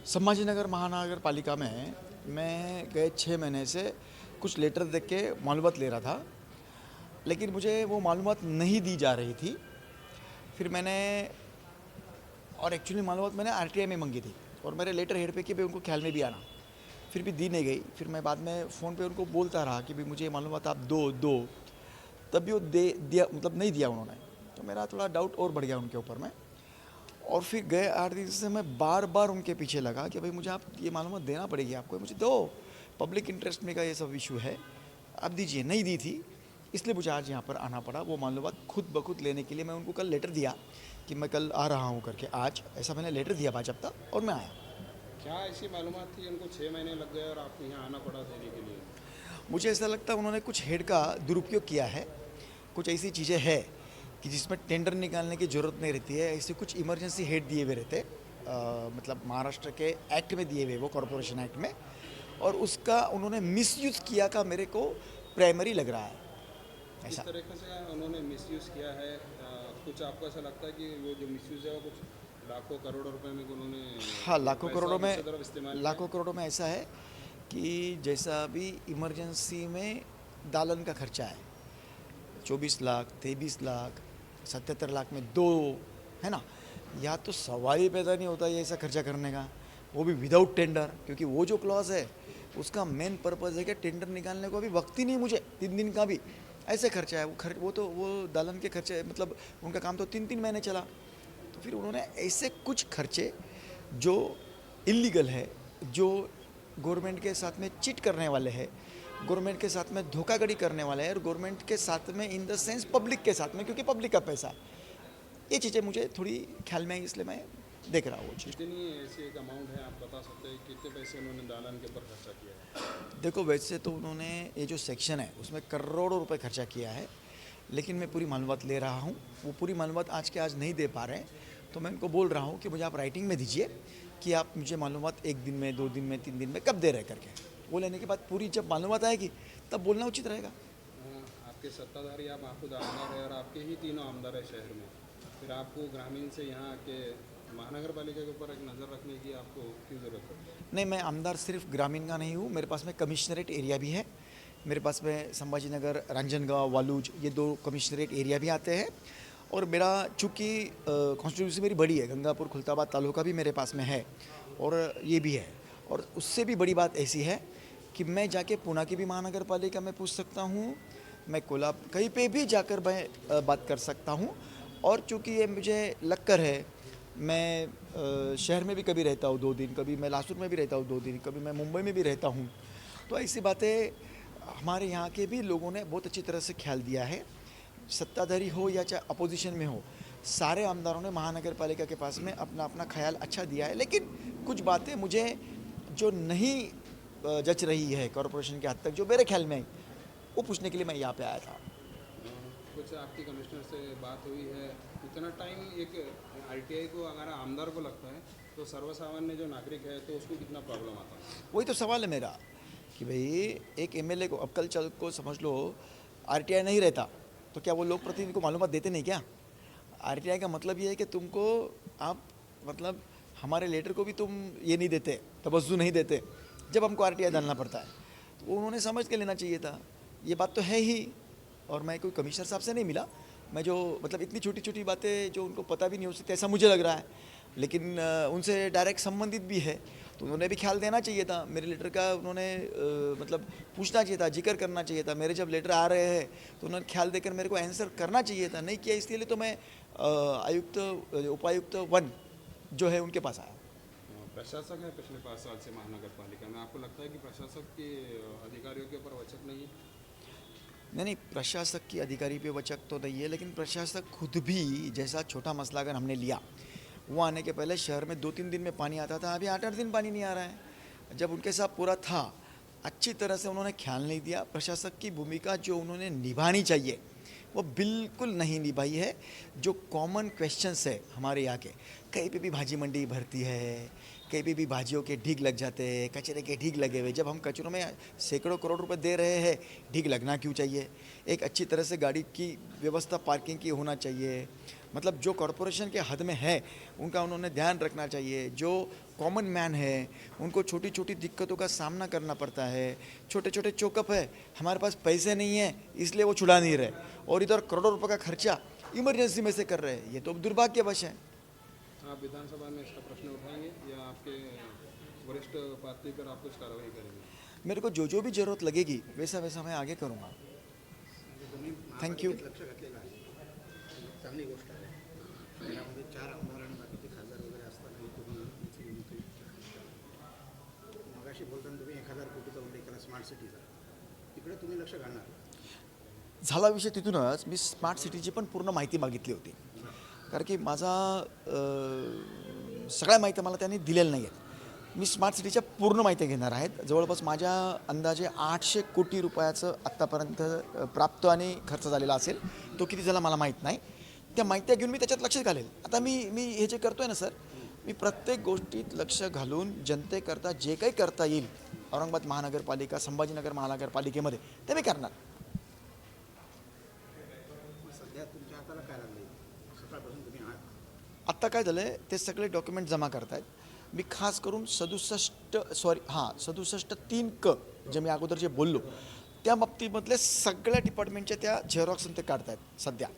संभाजीनगर महानगर पालिका में मैं गए 6 महीने से कुछ लेटर देख के मालूमात ले रहा था, लेकिन मुझे वो मालूमात नहीं दी जा रही थी। फिर मैंने और एक्चुअली मालूमात मैंने आरटीआई में मंगी थी और मेरे लेटर हेड पे कि भाई उनको ख्याल में भी आना, फिर भी दी नहीं गई। फिर मैं बाद में फ़ोन पे उनको बोलता रहा कि भाई मुझे मालूमात आप दो दो, तब भी वो दे दिया मतलब नहीं दिया उन्होंने। तो मेरा थोड़ा डाउट और बढ़ गया उनके ऊपर में। और फिर गए 8 दिन से मैं बार बार उनके पीछे लगा कि भाई मुझे आप ये मालूमात देना पड़ेगी, आपको मुझे दो, पब्लिक इंटरेस्ट में का ये सब इशू है, आप दीजिए। नहीं दी थी, इसलिए मुझे आज यहाँ पर आना पड़ा वो मालूमात खुद ब खुद लेने के लिए। मैं उनको कल लेटर दिया कि मैं कल आ रहा हूँ करके, आज ऐसा मैंने लेटर दिया बाज़ाब्ता और मैं आया। क्या ऐसी मालूमात थी उनको 6 महीने लग गए और आपको यहाँ आना पड़ा देने के लिए? मुझे ऐसा लगता है उन्होंने कुछ हेड का दुरुपयोग किया है। कुछ ऐसी चीज़ें हैं कि जिसमें टेंडर निकालने की ज़रूरत नहीं रहती है, ऐसे कुछ इमरजेंसी हेड दिए हुए रहते, मतलब महाराष्ट्र के एक्ट में दिए हुए, वो कॉरपोरेशन एक्ट में, और उसका उन्होंने मिसयूज़ किया का मेरे को प्राइमरी लग रहा है किस ऐसा। तरीके से उन्होंने मिसयूज़ किया है? कुछ आपको ऐसा लगता है कि वो जो मिसयूज़ है वो कुछ लाखों करोड़ों रुपए में उन्होंने हाँ, लाखों पैसा करोड़ों दूसरी में, तरफ इस्तेमाल किया? लाखों करोड़ों में ऐसा है कि जैसा अभी इमरजेंसी में दालन का खर्चा है 24 लाख, 23 लाख, 77 लाख में दो, है ना। या तो सवाल ही पैदा नहीं होता ये ऐसा खर्चा करने का, वो भी विदाउट टेंडर, क्योंकि वो जो क्लॉज है उसका मेन पर्पज़ है कि टेंडर निकालने को अभी वक्त ही नहीं मुझे 3 दिन का भी। ऐसे खर्चा है वो तो वो दालन के खर्चे, मतलब उनका काम तो 3 3 महीने चला। तो फिर उन्होंने ऐसे कुछ खर्चे जो इलीगल है, जो गवर्नमेंट के साथ में चिट करने वाले हैं, गवर्नमेंट के साथ में धोखाधड़ी करने वाले हैं, और गवर्नमेंट के साथ में इन द सेंस पब्लिक के साथ में, क्योंकि पब्लिक का पैसा है, ये चीज़ें मुझे थोड़ी ख्याल में आई, इसलिए मैं देख रहा हूँ वो चीज़। कितनी ऐसी एक अमाउंट है, आप बता सकते हैं कितने पैसे उन्होंने दालन के ऊपर खर्चा किया है? देखो, वैसे तो उन्होंने ये जो सेक्शन है उसमें करोड़ों रुपए खर्चा किया है, लेकिन मैं पूरी मालूमात ले रहा हूँ। वो पूरी मालूमात आज के आज नहीं दे पा रहे हैं, तो मैं उनको बोल रहा हूँ कि मुझे आप राइटिंग में दीजिए कि आप मुझे मालूमात 1 दिन में, 2 दिन में, 3 दिन में कब दे रहे करके। वो लेने के बाद पूरी जब मालूमात आएगी तब बोलना उचित रहेगा। आपके सत्ताधारी, आप खुद आमदार है और आपके ही तीनों आमदार है शहर में, फिर आपको ग्रामीण से यहाँ के महानगर पालिका के ऊपर एक नज़र रखने की आपको क्यों ज़रूरत है? नहीं, मैं आमदार सिर्फ ग्रामीण का नहीं हूँ, मेरे पास में कमिश्नरेट एरिया भी है। मेरे पास में संभाजीनगर, रांजनगांव, वालूज, ये 2 कमिश्नरेट एरिया भी आते हैं। और मेरा चूँकि कॉन्स्टिट्यूंसी मेरी बड़ी है, गंगापुर खुलताबाद तालुका भी मेरे पास में है और ये भी है। और उससे भी बड़ी बात ऐसी है कि मैं जाके पुणे की भी महानगर पालिका में पूछ सकता हूँ, मैं कोल्हापुर कहीं पे भी जाकर मैं बात कर सकता हूँ। और चूँकि ये मुझे लगकर है, मैं शहर में भी कभी रहता हूँ 2 दिन, कभी मैं लासूर में भी रहता हूँ 2 दिन, कभी मैं मुंबई में भी रहता हूँ। तो ऐसी बातें हमारे यहाँ के भी लोगों ने बहुत अच्छी तरह से ख्याल दिया है, सत्ताधारी हो या चाहे अपोजिशन में हो, सारे आमदारों ने महानगर पालिका के पास में अपना अपना ख्याल अच्छा दिया है। लेकिन कुछ बातें मुझे जो नहीं जच रही है कॉरपोरेशन के हद तक, जो मेरे ख्याल में आई, वो पूछने के लिए मैं यहाँ पे आया था। कुछ आपकी कमिश्नर से बात हुई है? इतना टाइम एक आरटीआई को अगर आमदार को लगता है तो सर्वसामान्य जो नागरिक है तो उसको कितना प्रॉब्लम आता है? वही तो सवाल है मेरा कि भाई एक एमएलए को, अब कल चल को समझ लो आरटीआई नहीं रहता तो क्या वो लोक प्रतिनिधि को मालूमात देते नहीं क्या? आरटीआई का मतलब ये है कि तुमको, आप मतलब हमारे लेटर को भी तुम ये नहीं देते, तवज्जो नहीं देते, जब हमको आरटीआई डालना पड़ता है। तो वो उन्होंने समझ के लेना चाहिए था, ये बात तो है ही। और मैं कोई कमिश्नर साहब से नहीं मिला, मैं जो मतलब इतनी छोटी छोटी बातें जो उनको पता भी नहीं हो सकती ऐसा मुझे लग रहा है, लेकिन उनसे डायरेक्ट संबंधित भी है, तो उन्होंने भी ख्याल देना चाहिए था मेरे लेटर का। उन्होंने मतलब पूछना चाहिए था, जिक्र करना चाहिए था। मेरे जब लेटर आ रहे हैं तो उन्होंने ख्याल देकर मेरे को आंसर करना चाहिए था, नहीं किया, इसलिए तो मैं आयुक्त, उपायुक्त 1 जो है उनके पास आया। प्रशासक है पिछले 5 साल से महानगर पालिका में, आपको लगता है कि प्रशासक के अधिकारियों के ऊपर वचक नहीं है? नहीं, प्रशासक की अधिकारी पे वचक तो नहीं है, लेकिन प्रशासक खुद भी, जैसा छोटा मसला अगर हमने लिया, वो आने के पहले शहर में 2 3 दिन में पानी आता था, अभी 8 8 दिन पानी नहीं आ रहा है। जब उनके साथ पूरा था, अच्छी तरह से उन्होंने ख्याल नहीं दिया। प्रशासक की भूमिका जो उन्होंने निभानी चाहिए वो बिल्कुल नहीं निभाई है। जो कॉमन क्वेश्चंस है हमारे यहाँ के, कहीं पे भी भाजी मंडी भरती है, कहीं भी भाजियों के ढीग लग जाते हैं, कचरे के ढीग लगे हुए। जब हम कचरों में सैकड़ों करोड़ रुपए दे रहे हैं, ढीग लगना क्यों चाहिए? एक अच्छी तरह से गाड़ी की व्यवस्था पार्किंग की होना चाहिए। मतलब जो कॉरपोरेशन के हद में है उनका उन्होंने ध्यान रखना चाहिए। जो कॉमन मैन है उनको छोटी छोटी दिक्कतों का सामना करना पड़ता है। छोटे छोटे चोकअप है, हमारे पास पैसे नहीं है इसलिए वो छुड़ा नहीं रहे, और इधर करोड़ों रुपए का खर्चा इमरजेंसी में से कर रहे हैं। ये तो दुर्भाग्यवश है। आप विधानसभा में इसका प्रश्न उठाएंगे या आपके वरिष्ठ पार्टी पर आप कुछ कार्रवाई करेंगे? मेरे को जो भी ज़रूरत लगेगी वैसा वैसा मैं आगे करूँगा। Thank you. लक्ष घातलेलं आहे चांगली गोष्ट आहे. शहरामध्ये 4 आमदार आणि बाकीचे खासदार वगैरे असतानाही तुम्ही इथली मंत्री मगाशी बोलताना तुम्ही 1000 कोटीचा उल्लेख केला स्मार्ट सिटीचा. तिकडे तुम्ही लक्ष घालणार. झाला विषय तिथूनच मी स्मार्ट सिटीची पण पूर्ण माहिती मागितली होती, कारण की माझा सगळ्या माहिती मला त्यांनी दिलेल्या नाही आहेत. मी स्मार्ट सिटीच्या पूर्ण माहिती घेणार आहेत. जवळपास माझ्या अंदाजे 800 कोटी रुपयाचं आत्तापर्यंत प्राप्त आणि खर्च झालेला असेल. तो किती झाला मला माहीत नाही. त्या माहित्या घेऊन मी त्याच्यात लक्ष घालेल. आता मी मी हे जे करतोय ना सर, मी प्रत्येक गोष्टीत लक्ष घालून जनतेकरता जे काही करता येईल औरंगाबाद महानगरपालिका, संभाजीनगर महानगरपालिकेमध्ये ते मी करणार. सध्या तुमच्या हाताला काय लागले सकाळपासून तुम्ही आहात. आत्ता काय झालं आहे, ते सगळे डॉक्युमेंट जमा करतायत. मी खास करून 67 क जे मी अगोदर जे बोललो त्या बाबतीमधले सगळ्या डिपार्टमेंटच्या त्या झेरॉक्स ते काढतायत सध्या.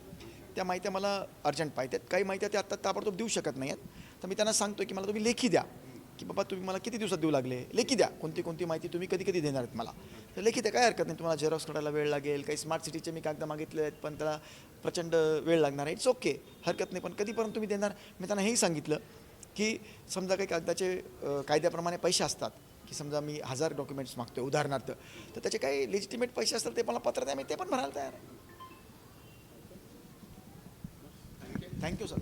त्या माहित्या मला अर्जंट पाहिजेत. काही माहित्या ते आत्ता ताबडतोब देऊ शकत नाही आहेत. तर मी त्यांना सांगतो की मला तुम्ही लेखी द्या, की बाबा तुम्ही मला किती दिवसात देऊ लागले, लेखी द्या. कोणती कोणती माहिती तुम्ही कधी कधी देणार आहेत मला, तर लेखी द्या. काय हरकत नाही. तुम्हाला झेरॉक्स काढायला वेळ लागेल. काही स्मार्ट सिटीचे मी कागद मागितले आहेत पण त्याला प्रचंड वेळ लागणार आहे. इट्स ओके, हरकत नाही. पण कधीपर्यंत तुम्ही देणार? मी त्यांना हेही सांगितलं की समजा काही कागदाचे कायद्याप्रमाणे पैसे असतात, की समजा मी 1000 डॉक्युमेंट्स मागतोय उदाहरणार्थ, तर त्याचे काही लेजिटिमेट पैसे असतात ते मला पत्र द्या, मी ते पण भरायला तयार आहे. Thank you sir.